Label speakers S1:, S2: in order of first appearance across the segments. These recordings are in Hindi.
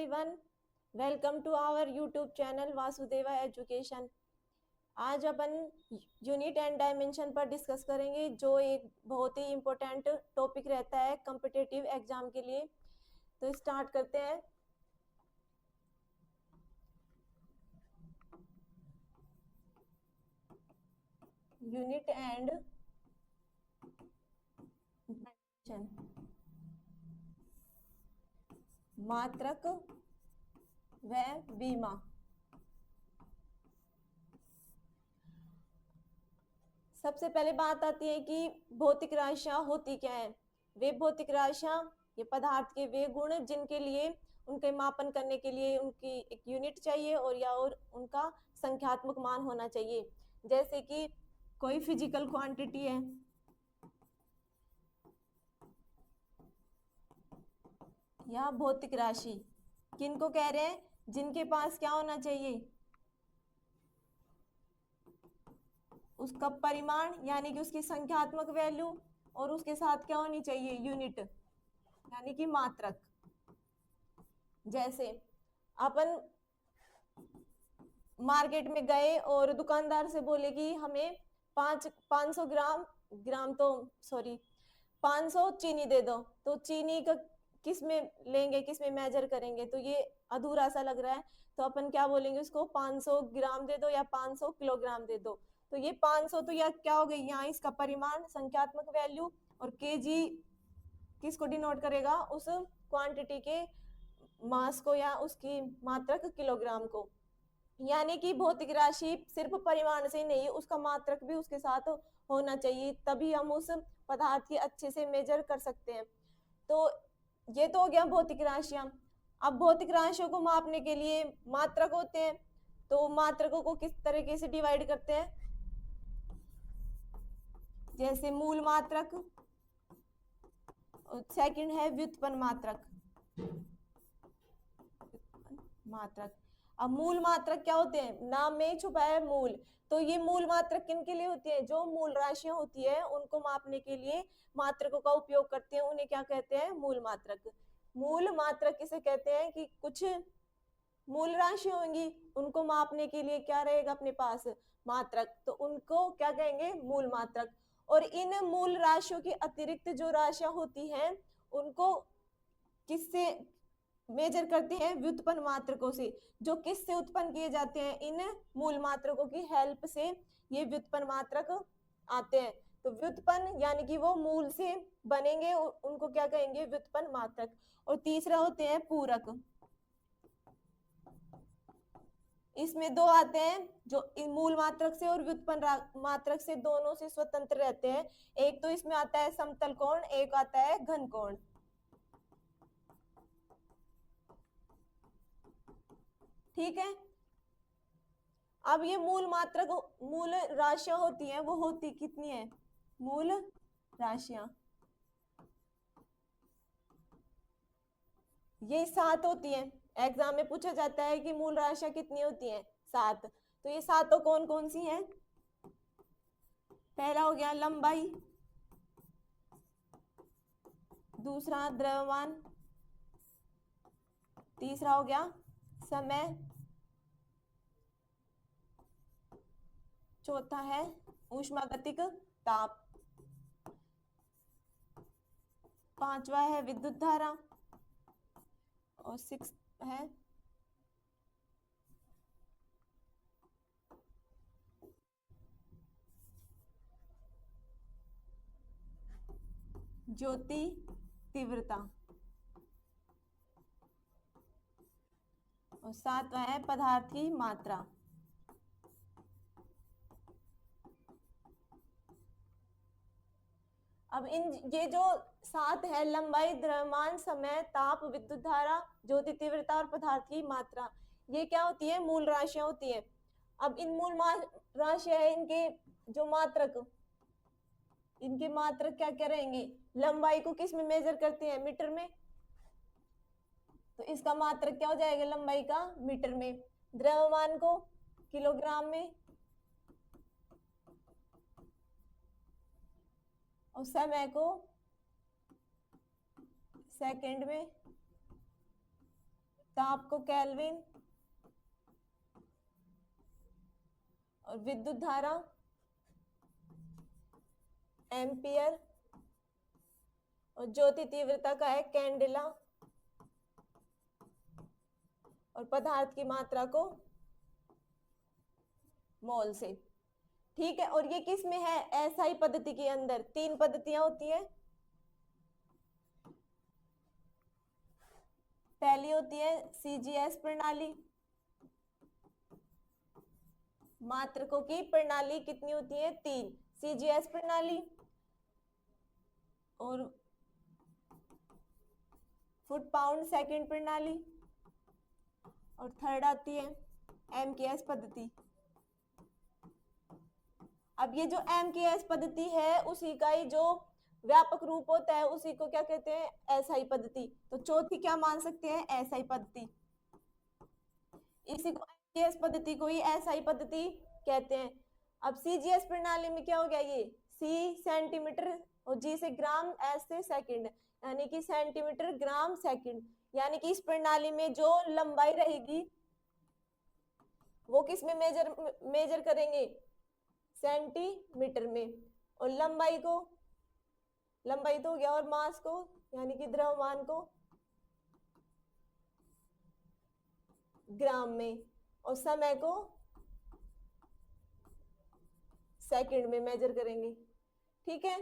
S1: everyone, welcome to our YouTube channel Vasudeva education. आज अपन यूनिट एंड डायमेंशन पर डिस्कस करेंगे, जो एक बहुत ही इम्पोर्टेंट टॉपिक रहता है कॉम्पिटिटिव एग्जाम के लिए। तो स्टार्ट करते हैं। यूनिट एंड डायमेंशन, मात्रक व बीमा। सबसे पहले बात आती है कि भौतिक राशियां होती क्या है। वे भौतिक राशियां ये पदार्थ के वे गुण जिनके लिए उनके मापन करने के लिए उनकी एक यूनिट चाहिए और उनका संख्यात्मक मान होना चाहिए। जैसे कि कोई फिजिकल क्वांटिटी है या भौतिक राशि, किनको कह रहे हैं? जिनके पास क्या होना चाहिए, उसका परिमाण यानी कि उसकी संख्यात्मक वैल्यू, और उसके साथ क्या होनी चाहिए, यूनिट यानी कि मात्रक। जैसे अपन मार्केट में गए और दुकानदार से बोले कि हमें 500 ग्राम तो सॉरी 500 चीनी दे दो, तो चीनी का किस में लेंगे, किस में मेजर करेंगे? तो ये अधूरा सा लग रहा है, तो अपन क्या बोलेंगे उसको, 500 ग्राम दे दो या 500 किलोग्राम दे दो। तो ये 500 तो यह क्या हो गई, यहाँ इसका परिमाण संख्यात्मक वैल्यू, और केजी किसको डिनोट करेगा, उस क्वांटिटी के मास को या उसकी मात्रक किलोग्राम को। यानी कि भौतिक राशि सिर्फ परिमाण से नहीं, उसका मात्रक भी उसके साथ होना चाहिए, तभी हम उस पदार्थ की अच्छे से मेजर कर सकते हैं। तो ये तो हो गया भौतिक राशियां। अब भौतिक राशियों को मापने के लिए मात्रक होते हैं, तो मात्रकों को किस तरीके से डिवाइड करते हैं? जैसे मूल मात्रक, सेकंड है व्युत्पन्न मात्रक। मात्रक, अब मूल मात्रक क्या होते हैं? नाम में ही छुपा है मूल। तो ये मूल मात्रक किन के लिए होती है? जो मूल राशियां होती है उनको मापने के लिए मात्रकों का उपयोग करते हैं, उन्हें क्या कहते हैं? मूल मात्रक। मूल मात्रक किसे कहते हैं कि कुछ मूल राशि होंगी, उनको मापने के लिए क्या रहेगा अपने पास? मात्रक। तो उनको क्या कहेंगे? मूल मात्रक। और इन मूल राशियों के अतिरिक्त जो राशियां होती हैं उनको किससे मेजर करते हैं? व्युत्पन्न मात्रकों से। जो किससे उत्पन्न किए जाते हैं? इन मूल मात्रकों की हेल्प से ये व्युत्पन्न मात्रक आते हैं। तो व्युत्पन्न यानी कि वो मूल से बनेंगे, उनको क्या कहेंगे? व्युत्पन्न मात्रक। और तीसरा होते हैं पूरक। इसमें दो आते हैं जो मूल मात्रक से और व्युत्पन्न मात्रक से दोनों से स्वतंत्र रहते हैं। एक तो इसमें आता है समतल कोण, एक आता है घन कोण। ठीक है। अब ये मूल मात्रक मूल राशियां होती हैं, वो होती कितनी है? मूल राशियां ये 7 होती हैं। एग्जाम में पूछा जाता है कि मूल राशियां कितनी होती हैं? 7। तो ये 7 कौन कौन सी हैं? पहला हो गया लंबाई, दूसरा द्रव्यमान, तीसरा हो गया समय, चौथा है ऊष्मागतिक ताप, पांचवा है विद्युत धारा, और 6 है ज्योति तीव्रता, और 7वां है पदार्थ की मात्रा। अब इन ये जो 7 है, लंबाई, द्रव्यमान, समय, ताप, विद्युत धारा, ज्योति तीव्रता और पदार्थ की मात्रा, ये क्या होती है? मूल राशियां होती है। अब इन मूल राशियां है, इनके जो मात्रक, इनके मात्रक क्या क्या रहेंगे? लंबाई को किस में मेजर करते हैं? मीटर में। तो इसका मात्रक क्या हो जाएगा लंबाई का? मीटर में। द्रव्यमान को किलोग्राम में, और समय को सेकंड में, ताप को केल्विन और विद्युत धारा एम्पियर और ज्योति तीव्रता का है कैंडेला और पदार्थ की मात्रा को मोल से। ठीक है, और ये किस में है? एसआई पद्धति के अंदर 3 पद्धतियां होती है। पहली होती है सीजीएस प्रणाली, मात्रकों की प्रणाली कितनी होती है? 3 सीजीएस प्रणाली, और फुट पाउंड सेकंड प्रणाली, और थर्ड आती है एमकेएस पद्धति। अब ये जो एमकेएस पद्धति है उसी का ही जो व्यापक रूप होता है उसी को क्या कहते हैं? एसआई पद्धति। तो चौथी क्या मान सकते हैं? एसआई पद्धति। इसी को एमकेएस पद्धति को ही एसआई पद्धति कहते हैं। अब सीजीएस प्रणाली में क्या हो गया? ये सी सेंटीमीटर और जी से ग्राम, एस से सेकंड, यानी कि सेंटीमीटर ग्राम सेकंड। यानी कि इस प्रणाली में जो लंबाई रहेगी वो किस में मेजर करेंगे? सेंटीमीटर में। और लंबाई तो हो गया, और मास को यानी कि द्रव्यमान को ग्राम में, और समय को सेकंड में मेजर करेंगे। ठीक है,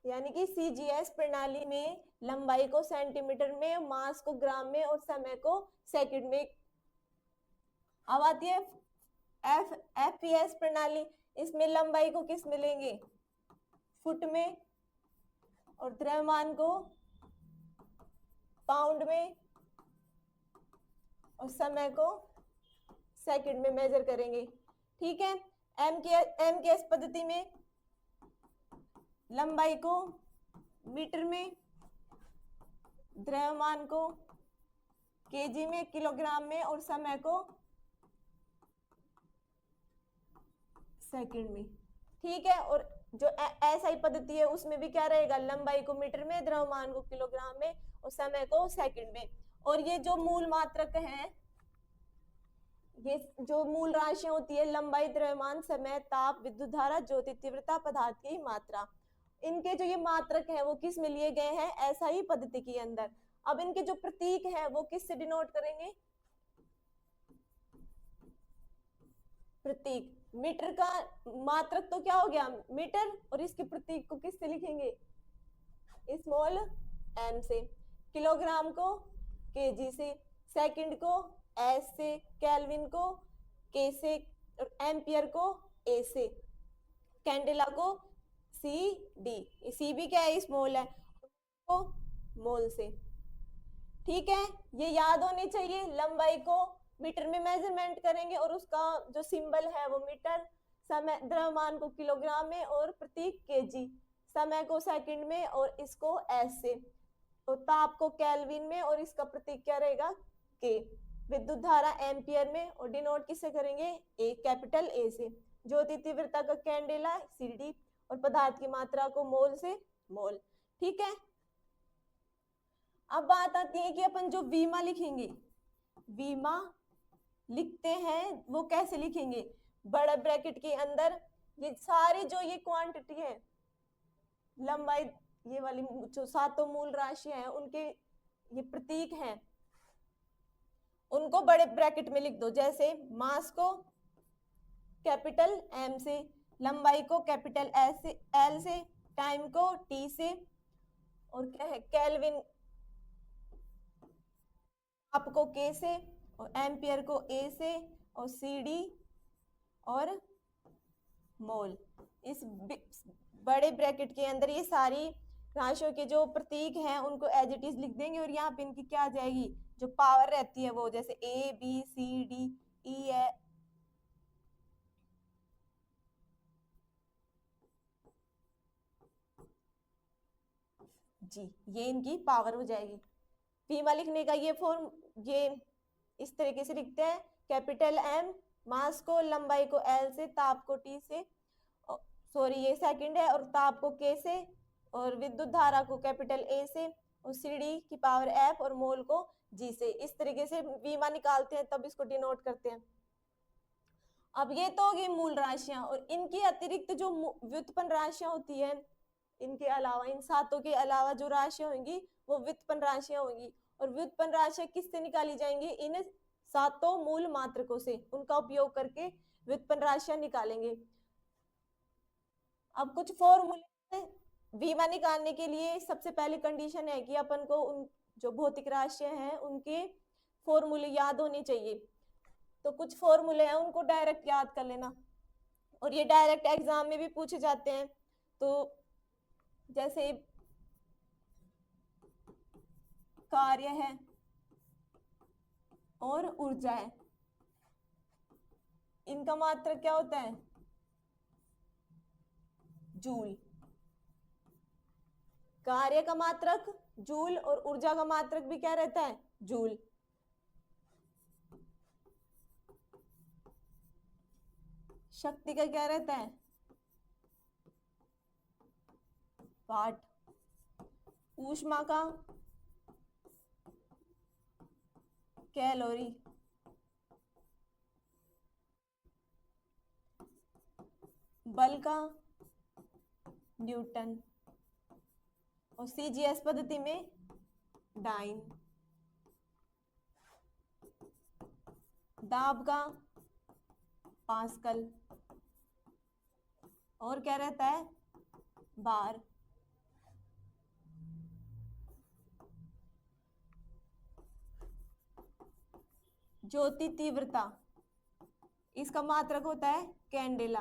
S1: यानी कि सीजीएस प्रणाली में लंबाई को सेंटीमीटर में, मास को ग्राम में और समय को सेकंड में। अब आती है एफपीएस प्रणाली। इसमें लंबाई को किस में लेंगे? फुट में, और द्रव्यमान को पाउंड में, और समय को सेकंड में मेजर करेंगे। ठीक है, एमकेएस पद्धति में लंबाई को मीटर में, द्रव्यमान को केजी में, किलोग्राम में, और समय को सेकंड में। ठीक है, और जो एसआई पद्धति है उसमें भी क्या रहेगा? लंबाई को मीटर में, द्रव्यमान को किलोग्राम में, और समय को सेकंड में। और ये जो मूल मात्रक है, ये जो मूल राशियां होती है लंबाई, द्रव्यमान, समय, ताप, विद्युत धारा, ज्योति तीव्रता, पदार्थ की मात्रा, इनके जो ये मात्रक है वो किस में लिए गए हैं? एसआई पद्धति के अंदर। अब इनके जो प्रतीक है वो किस से डिनोट करेंगे? प्रतीक। मीटर का मात्रक तो क्या हो गया? मीटर, और इसके प्रतीक को किस से लिखेंगे? स्मॉल एम से। किलोग्राम को केजी से, सेकंड को एस से, केल्विन को के से, और एम्पियर को ए से, कैंडेला को सी डी। सी भी क्या है? स्मॉल है, को मोल से। ठीक है, ये याद होनी चाहिए। लंबाई को मीटर में मेजरमेंट करेंगे और उसका जो सिंबल है वो मीटर, समय, द्रव्यमान को किलोग्राम में, और प्रतीक केजी, समय को सेकंड में, और इसको एस से, तो ताप को केल्विन में, और इसका प्रतीक क्या रहेगा? के। विद्युत धारा एम्पियर में, और डिनोट किससे करेंगे? ए, कैपिटल ए से। ज्योति तीव्रता का कैंडेला सीडी, और पदार्थ की मात्रा को मोल से मोल। ठीक है, अब बात आती है कि अपन जो वीमा लिखेंगे, वीमा लिखते हैं वो कैसे लिखेंगे? बड़ा ब्रैकेट के अंदर ये सारी जो ये क्वांटिटी है, लंबाई, ये वाली जो 7 मूल राशियां हैं उनके ये प्रतीक हैं, उनको बड़े ब्रैकेट में लिख दो। जैसे मास को कैपिटल एम से, लंबाई को कैपिटल एस से, एल से, टाइम को टी से, और क्या है? केल्विन आपको के से, और एम्पियर को ए से, और सीडी और मोल। इस बड़े ब्रैकेट के अंदर ये सारी राशियों के जो प्रतीक हैं उनको एज इट इज लिख देंगे, और यहाँ पे इनकी क्या आ जाएगी? जो पावर रहती है वो, जैसे A B C D E है, जी, ये इनकी पावर हो जाएगी। वीमा लिखने का ये फॉर्म, ये इस तरीके से लिखते हैं। कैपिटल एम, मास को, लंबाई को एल से, ताप को टी से, सॉरी ये सेकंड है, और ताप को के से, और विद्युत धारा को कैपिटल ए से, और CD की पावर F और मोल को G से। इस तरीके से वीमा निकालते हैं, तब इसको डिनोट करते हैं। अब ये तो होगी मूल राशियां, और इनकी अतिरिक्त जो व्युत्पन्न राशियां होती है, इनके अलावा, इन सातों के अलावा जो राशियां होंगी वो व्युत्पन्न राशियां होंगी। और व्युत्पन्न राशियां किससे निकाली जाएंगी? इन सातों मूल मात्रकों से, उनका उपयोग करके व्युत्पन्न राशियां निकालेंगे। अब कुछ फॉर्मूले वीमा निकालने के लिए सबसे पहली कंडीशन है कि अपन को उन जो भौतिक राशियां हैं उनके फॉर्मूले याद होने चाहिए। तो कुछ फॉर्मूले हैं उनको डायरेक्ट याद कर लेना, और ये डायरेक्ट एग्जाम में भी पूछे जाते हैं। तो जैसे कार्य है और ऊर्जा है, इनका मात्रक क्या होता है? जूल। कार्य का मात्रक जूल और ऊर्जा का मात्रक भी क्या रहता है? जूल। शक्ति का क्या रहता है? वाट। ऊष्मा का कैलोरी। बल का न्यूटन। और CGS पद्धति में डाइन। दाब का पास्कल। और क्या रहता है? बार। ज्योति तीव्रता, इसका मात्रक होता है कैंडेला।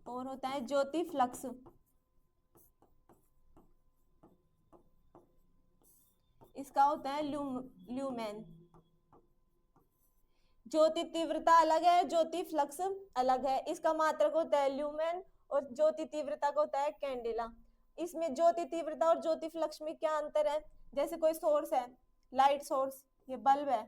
S1: और होता है ज्योति फ्लक्स, इसका होता है ल्यूमेन। ज्योति तीव्रता अलग है, ज्योति फ्लक्स अलग है। इसका मात्रक होता है ल्यूमेन और ज्योति तीव्रता का होता है कैंडेला। इसमें ज्योति तीव्रता और ज्योति फ्लक्स में क्या अंतर है? जैसे कोई सोर्स है, लाइट सोर्स, ये बल्ब है।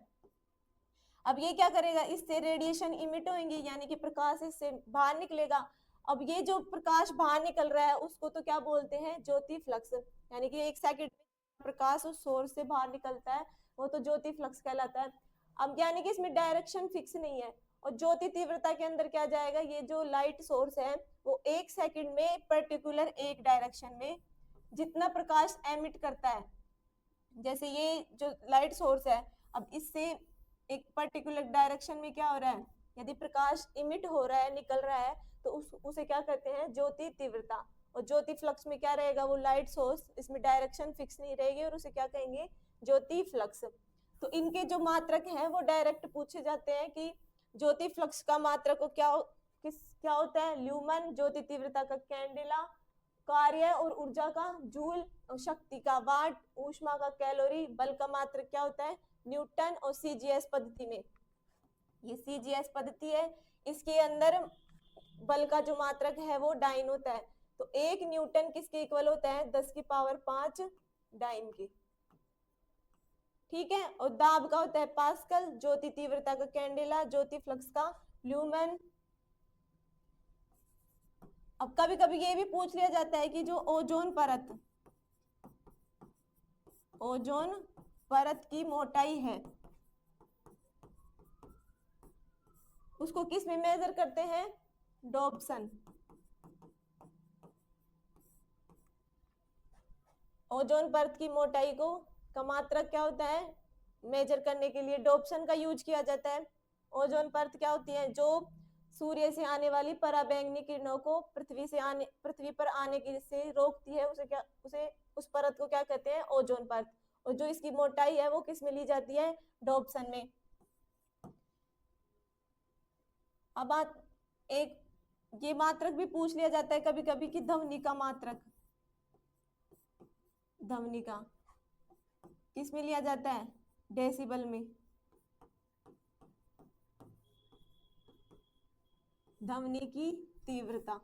S1: अब ये क्या करेगा? इससे रेडिएशन इमिट होंगे, यानी कि प्रकाश इससे बाहर निकलेगा। अब ये जो प्रकाश बाहर निकल रहा है उसको तो क्या बोलते हैं? ज्योति फ्लक्स। यानी कि 1 सेकंड में प्रकाश उस सोर्स से बाहर निकलता है, वो तो ज्योति फ्लक्स कहलाता है। अब यानी कि इसमें डायरेक्शन फिक्स नहीं है। और ज्योति तीव्रता के अंदर क्या जाएगा? ये जो लाइट सोर्स है वो 1 सेकंड में पर्टिकुलर एक डायरेक्शन में जितना प्रकाश एमिट करता है, जैसे ये जो लाइट सोर्स है, अब इससे एक पर्टिकुलर डायरेक्शन में क्या हो रहा है? यदि प्रकाश इमिट हो रहा है, निकल रहा है, तो उसे क्या कहते हैं? ज्योति तीव्रता। और ज्योति फ्लक्स में क्या रहेगा? वो लाइट सोर्स, इसमें डायरेक्शन फिक्स नहीं रहेगी और उसे क्या कहेंगे? ज्योति फ्लक्स। तो इनके जो मात्रक हैं वो डायरेक्ट पूछे जाते हैं कि ज्योति फ्लक्स का मात्रक को क्या होता है? ल्यूमन। ज्योति तीव्रता का कैंडेला। कार्य और ऊर्जा का जूल। शक्ति का वाट। ऊष्मा का कैलोरी। बल का मात्रक क्या होता है? न्यूटन। और CGS पद्धति में, ये CGS पद्धति है, इसके अंदर बल का जो मात्रक है वो डाइन होता है। तो 1 न्यूटन किसके इक्वल होता है? 10 की पावर 5 डाइन की। ठीक है। और दाब का होता है पास्कल। ज्योति तीव्रता का कैंडेला। ज्योति फ्लक्स का ल्यूमेन। अब कभी कभी ये भी पूछ लिया जाता है कि जो ओजोन परत की मोटाई है उसको किस में मेजर करते हैं? डॉप्सन। ओजोन परत की मोटाई का मात्रक क्या होता है? मेजर करने के लिए डॉप्सन का यूज किया जाता है। ओजोन परत क्या होती है? जो सूर्य से आने वाली पराबैंगनी किरणों को पृथ्वी पर आने से रोकती है, उसे उस परत को क्या कहते हैं? ओजोन परत। और जो इसकी मोटाई है वो किस में ली जाती है? डॉप्सन में। अब एक ये मात्रक भी पूछ लिया जाता है कभी कभी कि ध्वनि का मात्रक, ध्वनि का किस में लिया जाता है? डेसिबल में। ध्वनि की तीव्रता।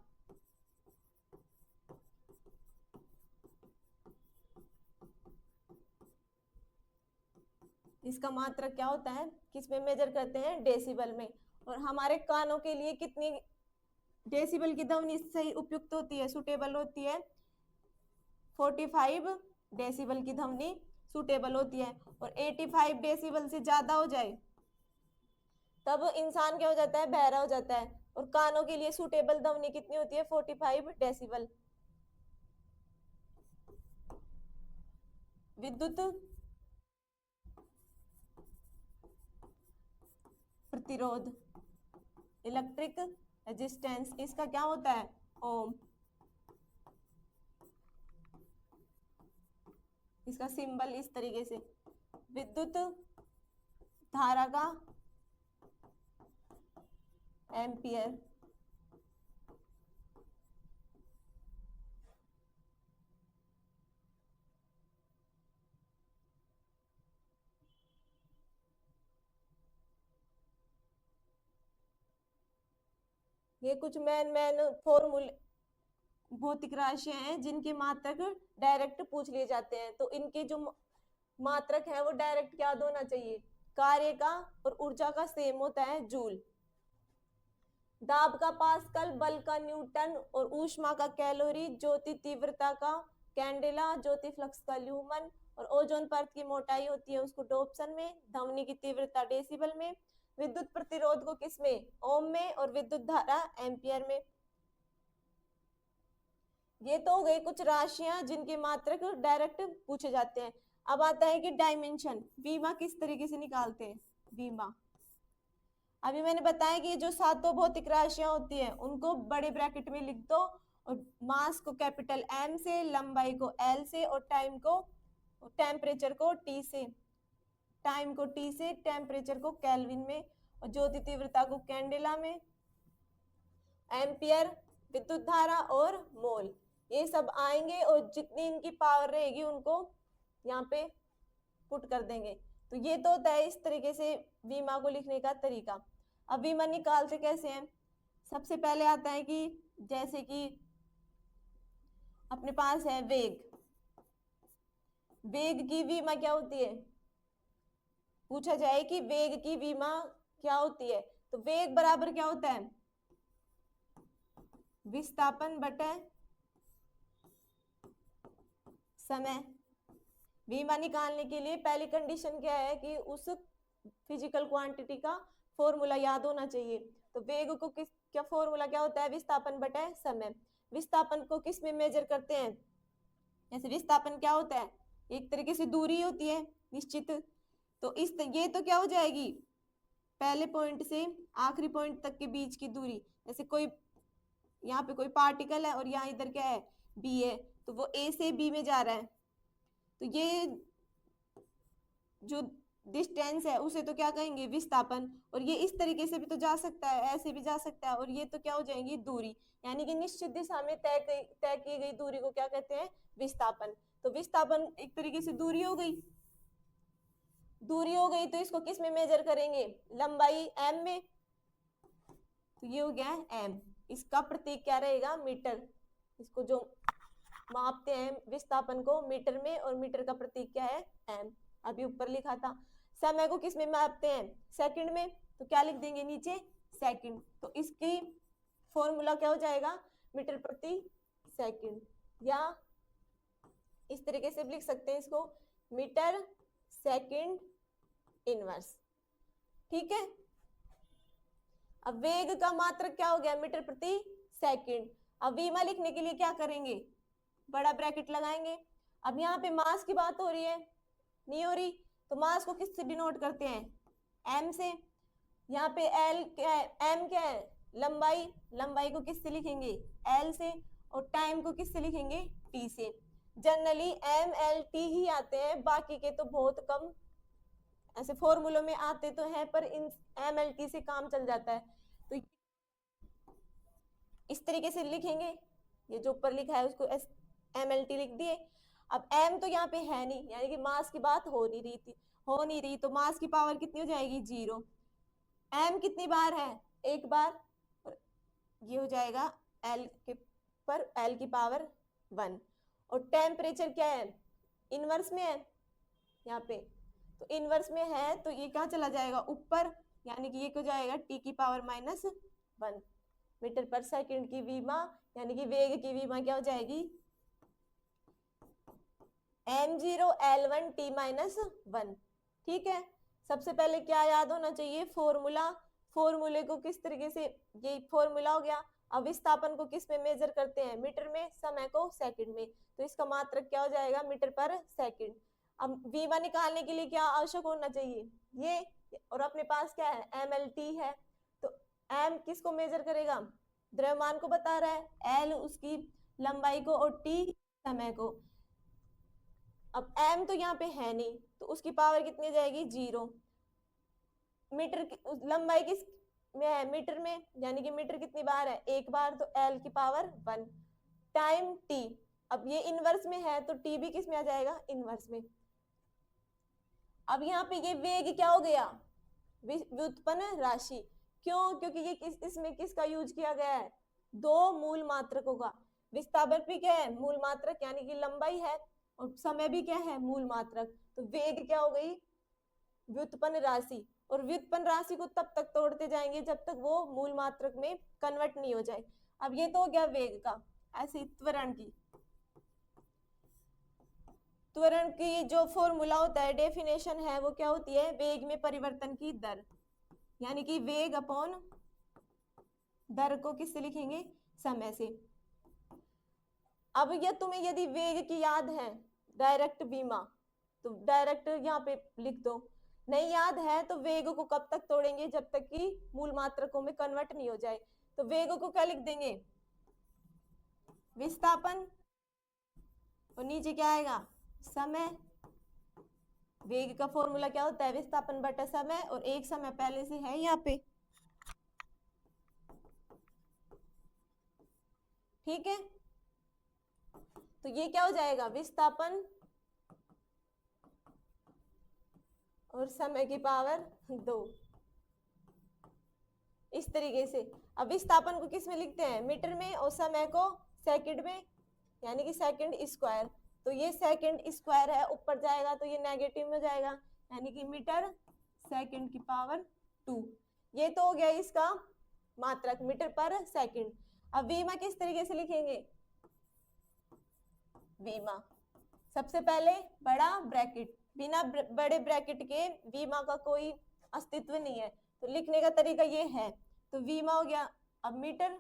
S1: इसका मात्रक क्या होता है? किस में मेजर करते हैं? डेसिबल में। और हमारे कानों के लिए कितनी डेसिबल की ध्वनि सही उपयुक्त होती है, सुटेबल होती है 45 डेसिबल की ध्वनि सुटेबल होती है। और 85 डेसिबल से ज्यादा हो जाए तब इंसान क्या हो जाता है, बहरा हो जाता है। और कानों के लिए सुटेबल ध्वनि कितनी होती है, 45 डेसिबल। विद्युत प्रतिरोध, इलेक्ट्रिक रेजिस्टेंस, इसका क्या होता है, ओम। इसका सिंबल इस तरीके से, विद्युत धारा का एम्पियर। ये कुछ मेन फॉर्मूले, भौतिक राशियां हैं जिनके मात्रक डायरेक्ट पूछ लिए जाते हैं। तो इनके जो मात्रक है वो डायरेक्ट याद होना चाहिए। कार्य का और ऊर्जा का सेम होता है, जूल। दाब का पास्कल, बल का न्यूटन और ऊष्मा का कैलोरी, ज्योति तीव्रता का कैंडेला, ज्योति फ्लक्स का ल्यूमन और ओजोन परत की मोटाई होती है उसको डोप्सन में, ध्वनि की तीव्रता डेसिबल में, विद्युत प्रतिरोध को किसमें, ओम में, और विद्युत धारा एम्पियर में। ये तो हो गई कुछ राशियां जिनके मात्रक डायरेक्ट पूछे जाते हैं। अब आता है कि डायमेंशन, बीमा किस तरीके से निकालते हैं, बीमा। अभी मैंने बताया कि जो सातों भौतिक राशियां होती है उनको बड़े ब्रैकेट में लिख दो, और मास को कैपिटल एम से, लंबाई को एल से, और टाइम को, टेम्परेचर को टी से, टाइम को टी से, टेम्परेचर को केल्विन में, और ज्योति तीव्रता को कैंडेला में, एम्पियर विद्युत धारा, और मोल। ये सब आएंगे और जितनी इनकी पावर रहेगी उनको यहाँ पे पुट कर देंगे। तो ये तो होता है इस तरीके से बीमा को लिखने का तरीका। अब बीमा निकालते कैसे हैं, सबसे पहले आता है कि जैसे कि अपने पास है वेग, वेग की बीमा क्या होती है, पूछा जाए कि वेग की बीमा क्या होती है, तो वेग बराबर क्या होता है, विस्थापन बटे समय। बीमा निकालने के लिए पहली कंडीशन क्या है कि उस फिजिकल क्वांटिटी का फॉर्मूला याद होना चाहिए। तो वेग को किस, क्या फॉर्मूला क्या होता है, विस्थापन बटे समय। विस्थापन को किस में मेजर करते हैं, जैसे विस्थापन क्या होता है, एक तरीके से दूरी होती है निश्चित। तो ये तो क्या हो जाएगी, पहले पॉइंट से आखिरी पॉइंट तक के बीच की दूरी। जैसे कोई यहाँ पे कोई पार्टिकल है और यहाँ इधर क्या है, बी है, तो वो ए से बी में जा रहा है, तो ये जो डिस्टेंस है उसे तो क्या कहेंगे, विस्थापन। और ये इस तरीके से भी तो जा सकता है, ऐसे भी जा सकता है, और ये तो क्या हो जाएंगी, दूरी। यानी कि निश्चित दिशा में तय की गई दूरी को क्या कहते हैं, विस्थापन। तो विस्थापन एक तरीके से दूरी हो गई, दूरी हो गई। तो इसको किस में मेजर करेंगे, लंबाई एम में, तो ये हो गया एम। इसका प्रतीक क्या रहेगा, मीटर। इसको जो मापते हैं विस्थापन को मीटर में, और मीटर का प्रतीक क्या है, एम। अभी ऊपर लिखा था। समय को किस में मापते हैं, सेकंड में, तो क्या लिख देंगे नीचे, सेकंड। तो इसकी फॉर्मूला क्या हो जाएगा, मीटर प्रति सेकंड, या इस तरीके से भी लिख सकते हैं इसको, मीटर सेकंड इनवर्स। ठीक है। अब वेग का मात्रक क्या हो गया, मीटर प्रति सेकंड। अब बीमा लिखने के लिए क्या करेंगे, बड़ा ब्रैकेट लगाएंगे। अब यहाँ पे मास की बात हो रही है, नहीं हो रही, तो मास को किससे डिनोट करते हैं, एम से। यहाँ पे एल क्या है, एम क्या है, लंबाई, लंबाई को किससे लिखेंगे, एल से। और टाइम को किससे लिखेंगे, टी से। जनरली एम एल टी ही आते हैं, बाकी के तो बहुत कम ऐसे फॉर्मूलों में आते तो हैं, पर इन एम एल टी से काम चल जाता है। तो इस तरीके से लिखेंगे, ये जो ऊपर लिखा है उसको एम एल टी लिख दिए। अब एम तो यहाँ पे है नहीं, यानी कि मास की बात हो नहीं रही थी, हो नहीं रही, तो मास की पावर कितनी हो जाएगी, 0। एम कितनी बार है, एक बार, और ये हो जाएगा एल के पर एल की पावर 1। और टेम्परेचर क्या है, इनवर्स में है यहाँ पे, तो इनवर्स में है तो ये क्या चला जाएगा ऊपर, यानी कि ये हो जाएगा टी की पावर -1। मीटर पर सेकंड की वीमा यानी कि वेग की वीमा क्या हो जाएगी m0l1t-1। ठीक है, सबसे पहले क्या याद होना चाहिए फॉर्मूला। फॉर्मूले को किस तरीके से, ये फॉर्मूला हो गया। अब विस्थापन को किस में मेजर करते हैं मीटर में, समय को सेकंड में, तो इसका मात्रक क्या हो जाएगा मीटर पर सेकंड। अब वीमा निकालने के लिए क्या आवश्यक होना चाहिए ये, और अपने पास क्या है mlt है, तो m किसको मेजर करेगा द्रव्यमान को बता रहा है, l उसकी लंबाई को और t समय को। अब m तो यहाँ पे है नहीं तो उसकी पावर कितनी हो जाएगी 0। मीटर की लंबाई किस में है मीटर में, यानी कि मीटर कितनी बार है एक बार, तो l की पावर 1। टाइम t, अब ये इनवर्स में है तो t भी किस में आ जाएगा इनवर्स में। अब यहाँ पे ये वेग क्या हो गया व्युत्पन्न राशि, क्यों, क्योंकि ये इसमें किसका यूज किया गया है दो मूल मात्रकों का। विस्थापन भी क्या है मूल मात्रक यानी कि लंबाई है, और समय भी क्या है मूल मात्रक, तो वेग क्या हो गई व्युत्पन्न राशि। और व्युत्पन्न राशि को तब तक तोड़ते जाएंगे जब तक वो मूल मात्रक में कन्वर्ट नहीं हो जाए। अब ये तो हो गया वेग का। ऐसे त्वरण की जो फॉर्मूला होता है डेफिनेशन है वो क्या होती है वेग में परिवर्तन की दर, यानी कि वेग अपॉन दर को किससे लिखेंगे समय से। अब ये तुम्हें यदि वेग की याद है डायरेक्ट बीमा तो डायरेक्ट यहाँ पे लिख दो, नहीं याद है तो वेग को कब तक तोड़ेंगे जब तक कि मूल मात्रकों में कन्वर्ट नहीं हो जाए। तो वेग को क्या लिख देंगे विस्थापन, और नीचे क्या आएगा समय। वेग का फॉर्मूला क्या होता है विस्थापन बटा समय, और एक समय पहले से है यहाँ पे। ठीक है, तो ये क्या हो जाएगा विस्थापन और समय की पावर 2, इस तरीके से। अब विस्थापन को किस में लिखते हैं मीटर में, और समय को सेकंड में, यानी कि सेकंड स्क्वायर। तो ये सेकंड स्क्वायर है ऊपर जाएगा तो ये नेगेटिव में जाएगा, यानी कि मीटर सेकंड की पावर 2। ये तो हो गया इसका मात्रक मीटर पर सेकंड। अब वीमा किस तरीके से लिखेंगे, वीमा सबसे पहले बड़ा ब्रैकेट, बिना बड़े ब्रैकेट के वीमा का कोई अस्तित्व नहीं है, तो लिखने का तरीका ये है। तो वीमा हो गया। अब मीटर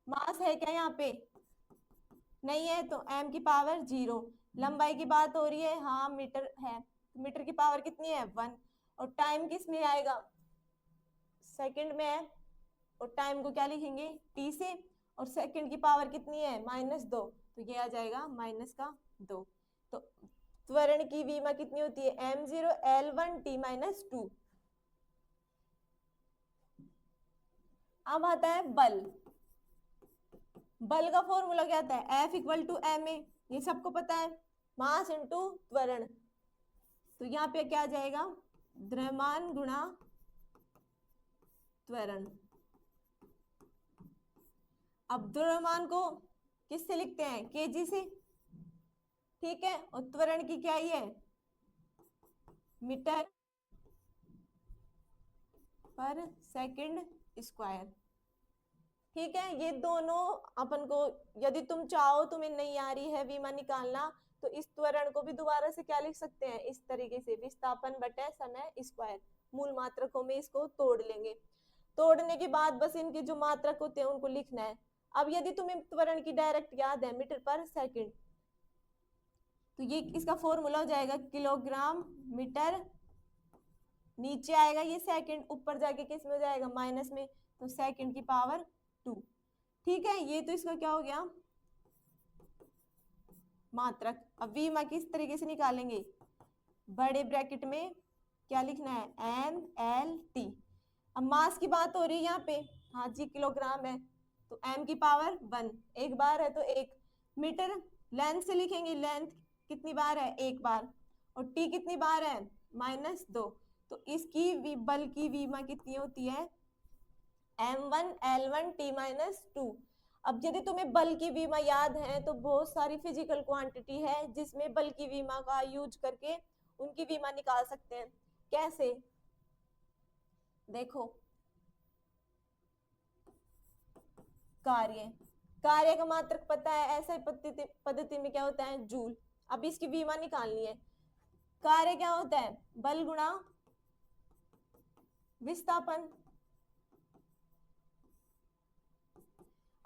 S1: मास है क्या यहाँ पे नहीं है तो m की पावर 0। लंबाई की बात हो रही है हाँ मीटर है, तो मीटर की पावर कितनी है 1। और टाइम किस में आएगा सेकंड में है, और टाइम को क्या लिखेंगे t से, और सेकंड की पावर कितनी है -2, तो ये आ जाएगा -2। तो त्वरण की वीमा कितनी होती है m0l1t-2। अब आता है बल। बल का फॉर्मूला क्या आता है F इक्वल टू ma, ये सबको पता है, मास इंटू त्वरण। तो यहाँ पे क्या आ जाएगा द्रव्यमान गुणा त्वरण। अब द्रव्यमान को किससे लिखते हैं केजी से, ठीक है, और त्वरण की क्या ही है मीटर पर सेकंड स्क्वायर। ठीक है, ये दोनों अपन को यदि तुम चाहो तुम्हें नहीं आ रही है वीमा निकालना तो इस त्वरण को भी दोबारा से क्या लिख सकते हैं इस तरीके से विस्थापन बटे समय स्क्वायर। मूल मात्रकों में इसको तोड़ लेंगे, तोड़ने के बाद बस इनके जो मात्रक होते हैं उनको लिखना है। अब यदि तुम्हें त्वरण की डायरेक्ट याद है मीटर पर सेकंड, तो ये इसका फॉर्मूला हो जाएगा किलोग्राम मीटर, नीचे आएगा ये सेकंड, ऊपर जाके किस में हो जाएगा माइनस में, तो सेकंड की पावर 2। ठीक है, ये तो इसका क्या हो गया मात्रक। अब वीमा किस तरीके से निकालेंगे बड़े ब्रैकेट में क्या लिखना है mlt। अब मास की बात हो रही है यहाँ पे, हाँ जी किलोग्राम है तो m की पावर 1, एक बार है तो एक। मीटर लेंथ से लिखेंगे, लेंथ कितनी बार है एक बार, और t कितनी बार है -2, तो इसकी बल की वीमा कितनी होती है m1l1t-2। अब यदि तुम्हें बल की वीमा याद है तो बहुत सारी फिजिकल क्वांटिटी है जिसमें बल की वीमा का यूज करके उनकी वीमा निकाल सकते हैं। कैसे देखो, कार्य, कार्य का मात्रक पता है, ऐसा पद्धति में क्या होता है, जूल। अब इसकी विमा निकालनी है। कार्य क्या होता है, बल गुणा विस्थापन।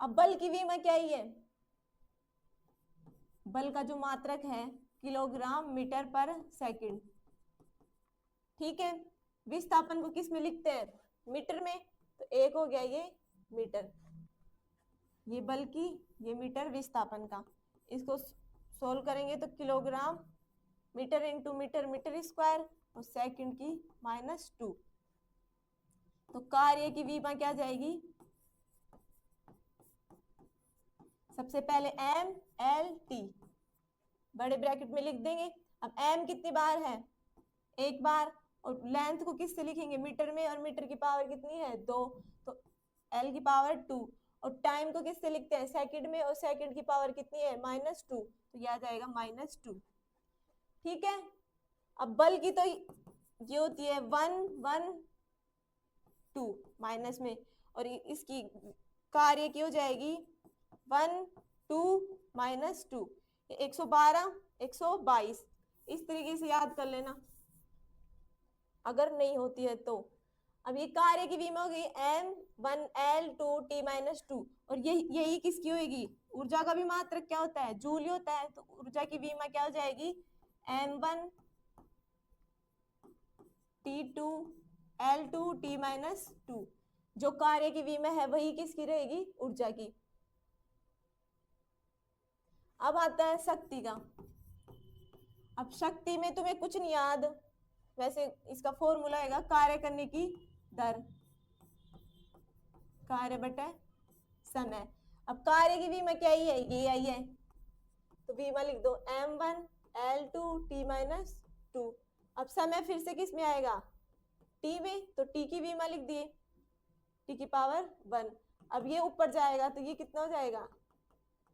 S1: अब बल की विमा क्या ही है, बल का जो मात्रक है किलोग्राम मीटर पर सेकंड, ठीक है। विस्थापन को किस में लिखते हैं, मीटर में, तो एक हो गया ये मीटर, ये बल की, ये मीटर विस्थापन का। इसको सोल्व करेंगे तो kilogram metre into metre, metre square, और सेकंड की -2। तो कार्य की विमा क्या जाएगी, सबसे पहले एम एल टी बड़े ब्रैकेट में लिख देंगे। अब एम कितनी बार है, एक बार, और लेंथ को किससे लिखेंगे, मीटर में, और मीटर की पावर कितनी है, 2, तो एल की पावर 2। और टाइम को किससे लिखते हैं, सेकंड में, और सेकंड की पावर कितनी है, -2, तो यह आ जाएगा -2, ठीक है। अब बल की तो ये होती है 1 1 2 माइनस में, और इसकी कार्य की हो जाएगी 1 2 -2, 112 122, इस तरीके से याद कर लेना अगर नहीं होती है तो। अब ये कार्य की विमा होगी m1l2t-2, और यही किसकी होगी, ऊर्जा का भी मात्रक क्या होता है, जूल होता है, तो ऊर्जा की विमा क्या हो जाएगी, m1t2l2t-2। जो कार्य की विमा है वही किसकी रहेगी, ऊर्जा की। अब आता है शक्ति का। अब शक्ति में तुम्हें कुछ नहीं याद, वैसे इसका फॉर्मूला है कार्य करने की दर, कार्य बटा समय। अब कार्य की विमा क्या ही है, ये आई है, तो विमा लिख दो m1l2t-2। अब समय फिर से किस में आएगा, t में, तो t की विमा लिख दिए, t की पावर 1। अब ये ऊपर जाएगा तो ये कितना हो जाएगा,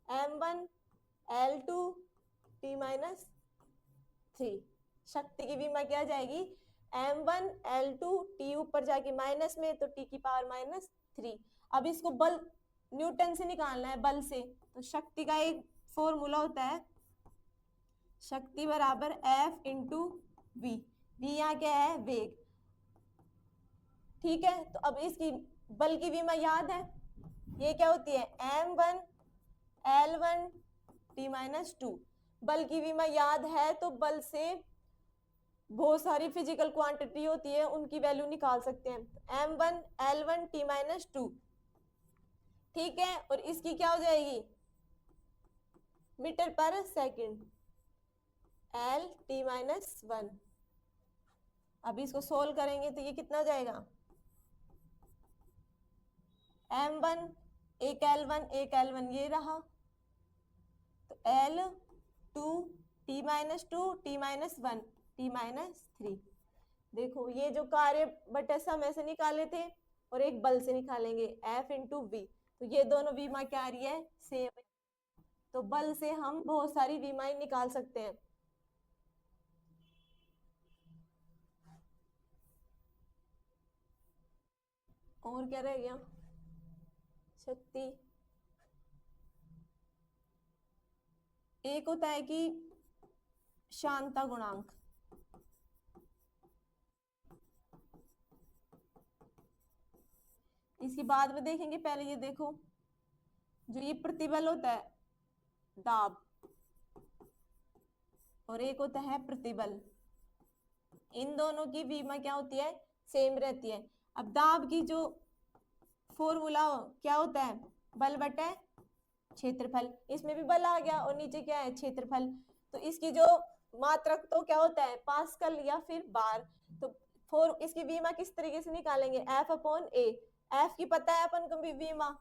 S1: m1l2t-3। शक्ति की विमा क्या जाएगी, m1l2t ऊपर जाके माइनस में, तो t की पावर -3। अब इसको बल न्यूटन से निकालना है, बल से, तो शक्ति का एक फॉर्मूला होता है, शक्ति बराबर F इंटू वी। वी यहाँ क्या है, वेग, ठीक है। तो अब इसकी बल की विमा याद है, ये क्या होती है, m1l1t-2। बल की विमा याद है तो बल से बहुत सारी फिजिकल क्वांटिटी होती है, उनकी वैल्यू निकाल सकते हैं। m1l1t-2, ठीक है। और इसकी क्या हो जाएगी, मीटर पर सेकंड, l t-1। अब इसको सोल्व करेंगे तो ये कितना हो जाएगा, m1 एक l1 ये रहा, तो l2 t-2 t-1 t-3। देखो ये जो कार्य बटे समय से निकाले थे और एक बल से निकालेंगे F इंटू वी, तो ये दोनों विमा क्या आ रही है, सेम। तो बल से हम बहुत सारी विमाएं निकाल सकते हैं। और क्या रह गया, शक्ति। एक होता है कि शांता गुणांक, इसकी बाद में देखेंगे, पहले ये देखो, जो ये प्रतिबल होता है, दाब, और एक होता है प्रतिबल, इन दोनों की विमा क्या होती है, सेम रहती है। अब दाब की जो फॉर्मूला क्या होता है, बल बटे क्षेत्रफल, इसमें भी बल आ गया और नीचे क्या है, क्षेत्रफल। तो इसकी जो मात्रक तो क्या होता है, पास्कल या फिर बार। तो इसकी विमा किस तरीके से निकालेंगे, F/A। F की पता है अपन को भी विमा,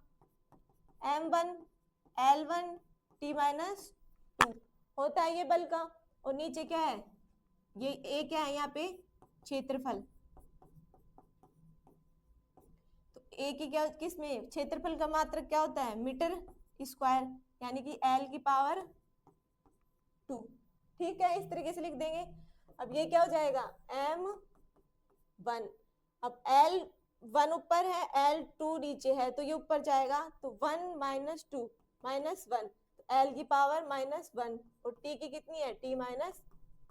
S1: m1l1t-2 होता है ये बल का, और नीचे क्या है, ये A क्या है यहाँ पे, क्षेत्रफल। तो A की क्या, किसमें, क्षेत्रफल का मात्रक क्या होता है, मीटर स्क्वायर, यानी कि L की पावर 2, ठीक है। इस तरीके से लिख देंगे। अब ये क्या हो जाएगा, m1। अब L 1 ऊपर है, L2 नीचे है, तो ये ऊपर जाएगा, तो 1 माइनस 2 माइनस 1, L की पावर -1, और T की कितनी है, T माइनस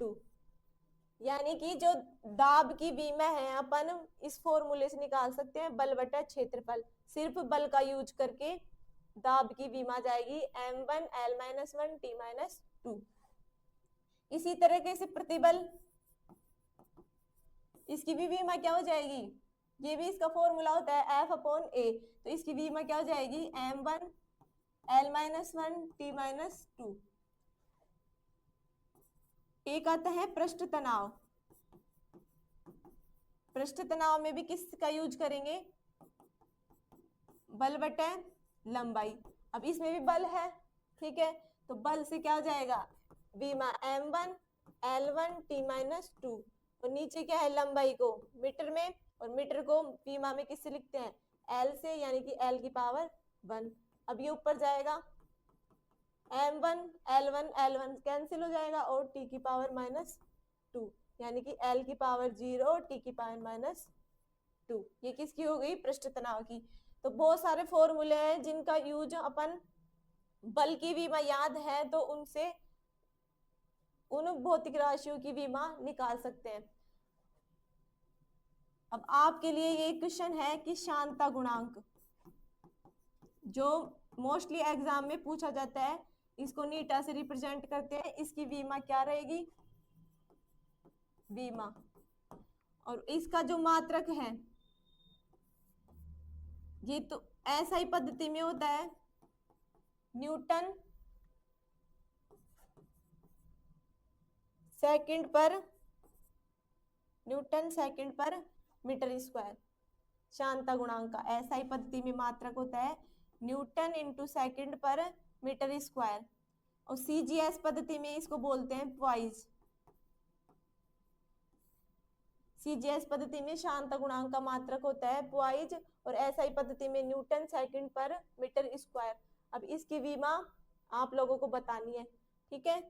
S1: 2। यानी कि जो दाब की विमा है अपन इस फॉर्मूले से निकाल सकते हैं, बल बटा क्षेत्रफल। सिर्फ बल का यूज करके दाब की विमा जाएगी m1 L-1 T-2। इसी तरीके से प्रतिबल, इसकी भी विमा क्या हो जाएगी, ये भी इसका फॉर्मूला होता है F/A, तो इसकी विमा क्या हो जाएगी m1 L-1 T-2। एक आता है पृष्ठ तनाव। पृष्ठ तनाव में भी किसका यूज करेंगे, बल बटे लंबाई। अब इसमें भी बल है, ठीक है, तो बल से क्या हो जाएगा, विमा m1 L1 T-2, और नीचे क्या है, लंबाई को मीटर में, और मीटर को विमा में किससे लिखते हैं, L से, यानी कि L की पावर 1। अब ये ऊपर जाएगा, m1 L1 कैंसिल हो जाएगा, और T की पावर -2, यानी कि L की पावर 0, T की पावर -2। ये किसकी हो गई, पृष्ठ तनाव की। तो बहुत सारे फॉर्मूले हैं जिनका यूज अपन बल की विमा याद है तो उनसे उन भौतिक राशियों की विमा निकाल सकते हैं। अब आपके लिए ये क्वेश्चन है कि शांता गुणांक, जो मोस्टली एग्जाम में पूछा जाता है, इसको नीटा से रिप्रेजेंट करते हैं, इसकी विमा क्या रहेगी, विमा, और इसका जो मात्रक है ये तो ऐसा ही पद्धति में होता है, न्यूटन सेकंड पर मीटर स्क्वायर। शांता गुणांक का ऐसा ही पद्धति में मात्रक होता है न्यूटन इंटू सेकंड पर मीटर स्क्वायर, और CGS पद्धति में इसको बोलते हैं पॉइज। CGS पद्धति में शांता गुणांक का मात्रक होता है पॉइज, और ऐसा ही पद्धति में न्यूटन सेकंड पर मीटर स्क्वायर। अब इसकी विमा आप लोगों को बतानी है, ठीक है।